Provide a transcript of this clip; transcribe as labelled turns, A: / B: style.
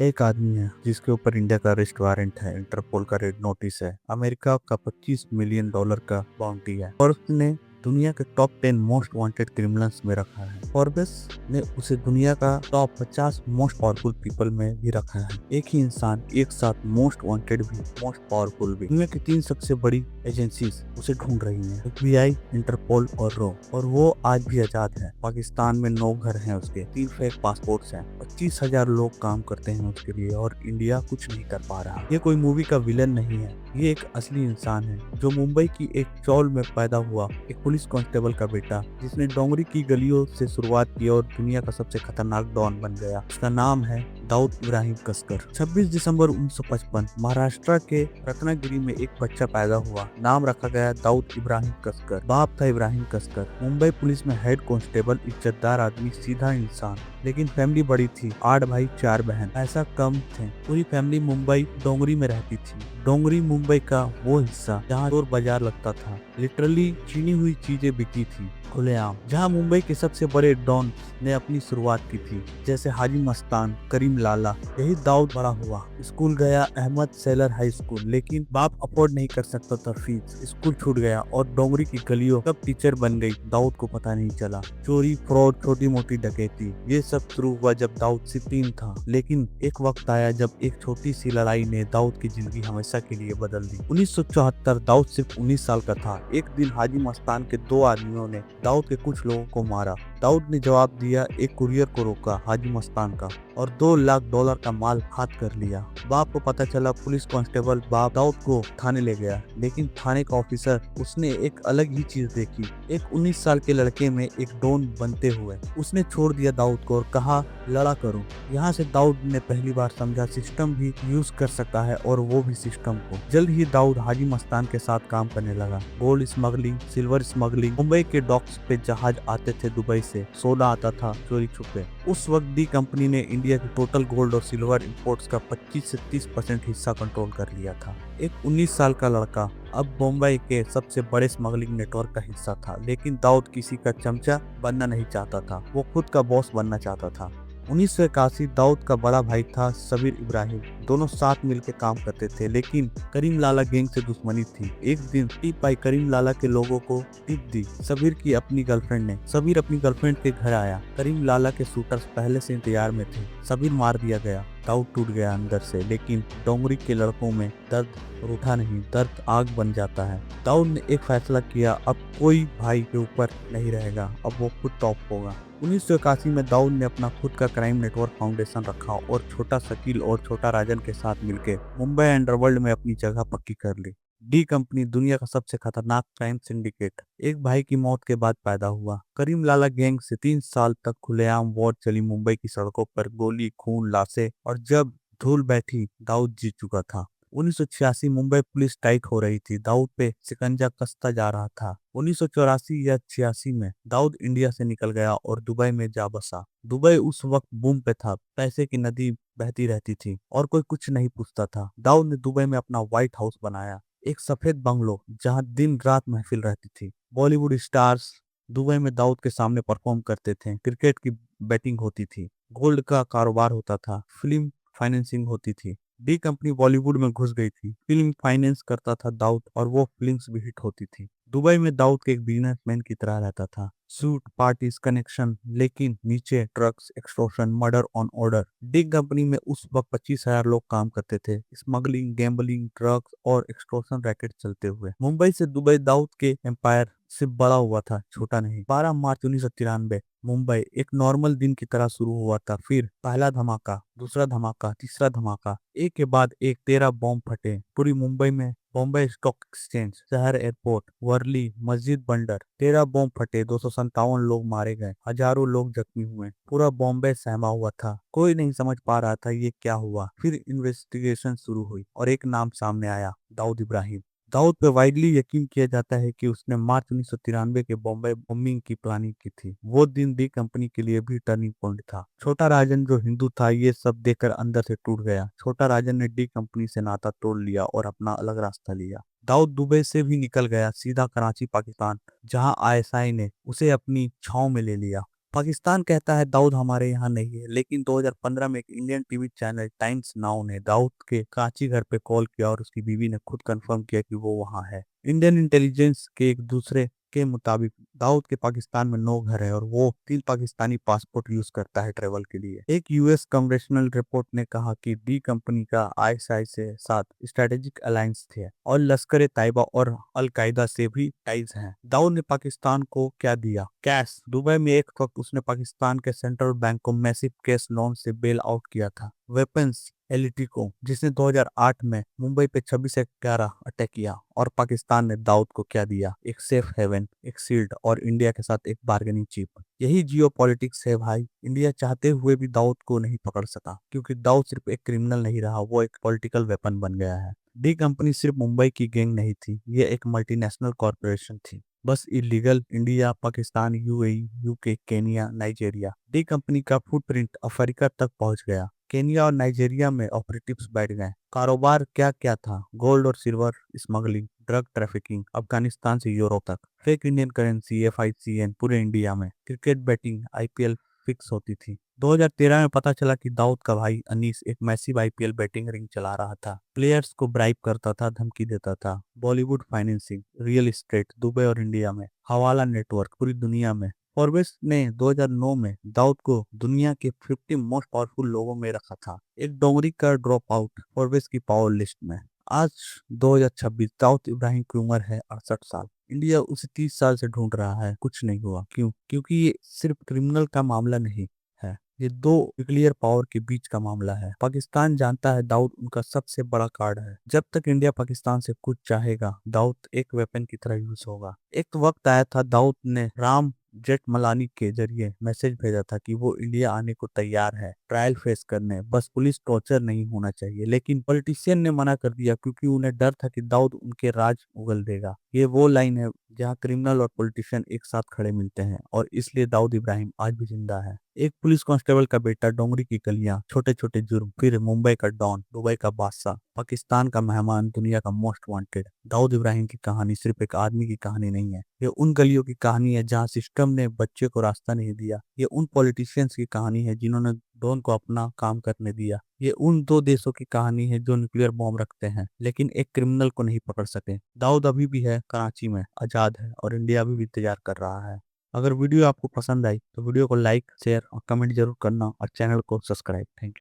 A: एक आदमी है जिसके ऊपर इंडिया का अरेस्ट वारंट है, इंटरपोल का रेड नोटिस है, अमेरिका का $25 मिलियन का बाउंटी है और उसने दुनिया के टॉप 10 मोस्ट वांटेड क्रिमिनल्स में रखा है। फॉर्ब्स ने उसे दुनिया का टॉप 50 मोस्ट पावरफुल पीपल में भी रखा है। एक ही इंसान एक साथ मोस्ट वांटेड भी, मोस्ट पावरफुल भी। दुनिया की 3 सबसे बड़ी एजेंसीज उसे ढूंढ रही हैं, FBI, इंटरपोल और रो। और वो आज भी आजाद है। पाकिस्तान में 9 घर हैं उसके, 3 फेक पासपोर्ट्स हैं, 25,000 लोग काम करते हैं उसके लिए और इंडिया कुछ नहीं कर पा रहा। ये कोई मूवी का विलन नहीं है, ये एक असली इंसान है जो मुंबई की एक चौल में पैदा हुआ, एक पुलिस कांस्टेबल का बेटा, जिसने डोंगरी की गलियों से शुरुआत की और दुनिया का सबसे खतरनाक डॉन बन गया। उसका नाम है दाऊद इब्राहिम कसकर। 26 दिसंबर 1955 महाराष्ट्र के रत्नागिरी में एक बच्चा पैदा हुआ। नाम रखा गया दाऊद इब्राहिम कसकर। बाप था इब्राहिम कसकर, मुंबई पुलिस में हेड कांस्टेबल, इज्जतदार आदमी, सीधा इंसान। लेकिन फैमिली बड़ी थी, 8 भाई 4 बहन, ऐसा कम थे। पूरी फैमिली मुंबई डोंगरी में रहती थी। डोंगरी मुंबई का वो हिस्सा जहाँ चोर बाजार लगता था, लिटरली छीनी हुई चीजें बिकी थी खुलेआम, जहाँ मुंबई के सबसे बड़े डॉन ने अपनी शुरुआत की थी, जैसे हाजी मस्तान, करीम लाला। यही दाऊद बड़ा हुआ। स्कूल गया अहमद सेलर हाई स्कूल, लेकिन बाप अफोर्ड नहीं कर सकता था फीस। स्कूल छूट गया और डोंगरी की गलियों कब टीचर बन गई दाऊद को पता नहीं चला। चोरी, फ्रॉड, छोटी मोटी डकैती, ये सब शुरू हुआ जब दाऊद 16 था। लेकिन एक वक्त आया जब एक छोटी सी लड़ाई ने दाऊद की जिंदगी हमेशा के लिए बदल दी। 1974, दाऊद सिर्फ 19 साल का था। एक दिन हाजी मस्तान के 2 आदमियों ने दाऊद के कुछ लोगों को मारा। दाऊद ने जवाब दिया, एक कुरियर को रोका हाजी मस्तान का और $2 लाख का माल हाथ कर लिया। बाप को पता चला। पुलिस कांस्टेबल बाप दाऊद को थाने ले गया, लेकिन थाने का ऑफिसर, उसने एक अलग ही चीज देखी, एक 19 साल के लड़के में एक डॉन बनते हुए। उसने छोड़ दिया दाऊद को और कहा, लड़ा करो। यहाँ से दाऊद ने पहली बार समझा सिस्टम भी यूज कर सकता है, और वो भी सिस्टम को। जल्द ही दाऊद हाजी मस्तान के साथ काम करने लगा। Gold smuggling, silver smuggling, Mumbai के डॉक्स पे जहाज आते थे दुबई से, सोना आता था चोरी छुपे। उस वक्त डी कंपनी ने इंडिया के टोटल गोल्ड और सिल्वर इंपोर्ट्स का 25 से 30% हिस्सा कंट्रोल कर लिया था। एक 19 साल का लड़का अब मुंबई के सबसे बड़े स्मगलिंग नेटवर्क का हिस्सा था। लेकिन दाऊद किसी का चमचा बनना नहीं चाहता था, वो खुद का बॉस बनना चाहता था। 1981, दाऊद का बड़ा भाई था सबीर इब्राहिम। दोनों साथ मिलकर काम करते थे, लेकिन करीम लाला गैंग से दुश्मनी थी। एक दिन टिप आई, करीम लाला के लोगों को टिप दी सबीर की अपनी गर्लफ्रेंड ने। सबीर अपनी गर्लफ्रेंड के घर आया। करीम लाला के शूटर्स पहले से इंतजार में थे। सबीर मार दिया गया। दाऊद टूट गया अंदर से, लेकिन डोंगरी के लड़कों में दर्द रूठा नहीं, दर्द आग बन जाता है। दाऊद ने एक फैसला किया, अब कोई भाई के ऊपर नहीं रहेगा, अब वो खुद टॉप होगा। 1981 में दाऊद ने अपना खुद का क्राइम नेटवर्क फाउंडेशन रखा और छोटा शकील और छोटा राजन के साथ मिलकर मुंबई अंडरवर्ल्ड में अपनी जगह पक्की कर ली। डी कंपनी दुनिया का सबसे खतरनाक क्राइम सिंडिकेट एक भाई की मौत के बाद पैदा हुआ। करीम लाला गैंग से 3 साल तक खुलेआम वॉर चली मुंबई की सड़कों पर, गोली, खून, लाशें, और जब धूल बैठी दाऊद जीत चुका था। 1986 मुंबई पुलिस टाइट हो रही थी, दाऊद पे शिकंजा कसता जा रहा था। 1984 या 86 में दाऊद इंडिया से निकल गया और दुबई में जा बसा। दुबई उस वक्त बूम पे था, पैसे की नदी बहती रहती थी और कोई कुछ नहीं पूछता था। दाऊद ने दुबई में अपना व्हाइट हाउस बनाया, एक सफेद बंगलो जहां दिन रात महफिल रहती थी। बॉलीवुड स्टार्स दुबई में दाऊद के सामने परफॉर्म करते थे। क्रिकेट की बैटिंग होती थी, गोल्ड का कारोबार होता था, फिल्म फाइनेंसिंग होती थी। डी कंपनी बॉलीवुड में घुस गई थी। फिल्म फाइनेंस करता था दाऊद और वो फिल्म्स भी हिट होती थी। दुबई में दाऊद के एक बिजनेसमैन की तरह रहता था। सूट, पार्टीज, कनेक्शन, लेकिन नीचे drugs, extortion, murder on order. D company में उस वक्त 25,000 लोग काम करते थे। स्मगलिंग, गैम्बलिंग, ड्रग्स और एक्सटॉर्शन रैकेट चलते हुए मुंबई से दुबई दाऊद के एम्पायर से बड़ा हुआ था, छोटा नहीं। 12 मार्च 1993 मुंबई एक नॉर्मल दिन की तरह शुरू हुआ था। फिर पहला धमाका, दूसरा धमाका, तीसरा धमाका, एक के बाद एक 13 बॉम्ब फटे पूरी मुंबई में। बॉम्बे स्टॉक एक्सचेंज, शहर एयरपोर्ट, वर्ली, मस्जिद, बंदर, 13 बॉम्ब फटे, 257 लोग मारे गए, हजारों लोग जख्मी हुए। पूरा बॉम्बे सहमा हुआ था। कोई नहीं समझ पा रहा था ये क्या हुआ। फिर इन्वेस्टिगेशन शुरू हुई और एक नाम सामने आया, दाऊद इब्राहिम। दाऊद पे वाइडली यकीन किया जाता है कि उसने मार्च 1993 के बॉम्बे बॉम्बिंग की प्लानिंग की थी। वो दिन डी कंपनी के लिए भी टर्निंग पॉइंट था। छोटा राजन जो हिंदू था, ये सब देखकर अंदर से टूट गया। छोटा राजन ने डी कंपनी से नाता तोड़ लिया और अपना अलग रास्ता लिया। दाऊद दुबई से भी निकल गया, सीधा कराची पाकिस्तान, जहां आईएसआई ने उसे अपनी छाव में ले लिया। पाकिस्तान कहता है दाऊद हमारे यहाँ नहीं है, लेकिन 2015 में एक Indian TV channel times now ने दाऊद के कराची घर पे कॉल किया और उसकी बीवी ने खुद कंफर्म किया कि वो वहाँ है। इंडियन इंटेलिजेंस के एक दूसरे के मुताबिक दाऊद के पाकिस्तान में 9 घर है और वो 3 पाकिस्तानी पासपोर्ट यूज करता है ट्रेवल के लिए। एक यूएस कांग्रेशनल रिपोर्ट ने कहा कि डी कंपनी का आईएसआई से साथ स्ट्रेटेजिक अलायंस थे और लश्कर ए तैयबा और अलकायदा से भी टाइज हैं। दाऊद ने पाकिस्तान को क्या दिया? कैश। दुबई में एक वक्त उसने पाकिस्तान के सेंट्रल बैंक को मैसिव कैश लोन से बेल आउट किया था। वेपन्स एलईटी को, जिसने 2008 में मुंबई पे 26/11 अटैक किया। और पाकिस्तान ने दाऊद को क्या दिया? एक सेफ हेवन, एक शील्ड और इंडिया के साथ एक बार्गेनिंग चिप। यही जियो पॉलिटिक्स है भाई। इंडिया चाहते हुए भी दाऊद को नहीं पकड़ सका, क्योंकि दाऊद सिर्फ एक क्रिमिनल नहीं रहा, वो एक पॉलिटिकल वेपन बन गया है। डी कंपनी सिर्फ मुंबई की गैंग नहीं थी, ये एक मल्टीनेशनल कॉरपोरेशन थी। बस illegal India, Pakistan, UAE, UK, Kenya, Nigeria. D company का फुटप्रिंट अफ्रीका तक पहुंच गया। केनिया और नाइजीरिया में ऑपरेटिव्स बैठ गए। कारोबार क्या क्या था? गोल्ड और silver smuggling, drug trafficking, Afghanistan से यूरोप तक, फेक इंडियन करेंसी, एफआईसीएन पूरे इंडिया में, क्रिकेट बैटिंग, आईपीएल फिक्स होती थी। 2013 में पता चला कि दाऊद का भाई अनीस एक मैसिव आईपीएल बैटिंग रिंग चला रहा था। प्लेयर्स को ब्राइब करता था, धमकी देता था। Bollywood financing, real estate Dubai और इंडिया में, हवाला नेटवर्क पूरी दुनिया में। फॉर्ब्स ने 2009 में दाऊद को दुनिया के 50 मोस्ट पावरफुल लोगों में रखा था, एक डोंगरी का ड्रॉप आउट फॉर्ब्स की पावर लिस्ट में। आज 2026, दाऊद इब्राहिम की उम्र है 68 साल। इंडिया उसे 30 साल से ढूंढ रहा है, कुछ नहीं हुआ। क्यों? क्योंकि ये सिर्फ क्रिमिनल का मामला नहीं है, ये दो न्यूक्लियर पावर के बीच का मामला है। पाकिस्तान जानता है दाऊद उनका सबसे बड़ा कार्ड है। जब तक इंडिया पाकिस्तान से कुछ चाहेगा, दाऊद एक वेपन की तरह यूज होगा। एक वक्त आया था दाऊद ने राम जेठमलानी के जरिए मैसेज भेजा था कि वो इंडिया आने को तैयार है, ट्रायल फेस करने, बस पुलिस टॉर्चर नहीं होना चाहिए। लेकिन पॉलिटिशियन ने मना कर दिया, क्योंकि उन्हें डर था कि दाऊद उनके राज उगल देगा। ये वो लाइन है जहाँ क्रिमिनल और पॉलिटिशियन एक साथ खड़े मिलते हैं, और इसलिए दाऊद इब्राहिम आज भी जिंदा है। एक पुलिस कांस्टेबल का बेटा, डोंगरी की गलियां, छोटे छोटे जुर्म, फिर मुंबई का डॉन, दुबई का बादशाह, पाकिस्तान का मेहमान, दुनिया का मोस्ट वांटेड। दाऊद इब्राहिम की कहानी सिर्फ एक आदमी की कहानी नहीं है, ये उन गलियों की कहानी है जहाँ सिस्टम ने बच्चे को रास्ता नहीं दिया। ये उन पॉलिटिशियंस की कहानी है जिन्होंने डॉन को अपना काम करने दिया। ये उन दो देशों की कहानी है जो न्यूक्लियर बॉम्ब रखते हैं, लेकिन एक क्रिमिनल को नहीं पकड़ सके। दाऊद अभी भी है कराची में, आजाद है, और इंडिया अभी भी इंतजार कर रहा है। अगर वीडियो आपको पसंद आई तो वीडियो को लाइक, शेयर और कमेंट जरूर करना, और चैनल को सब्सक्राइब। Thank you.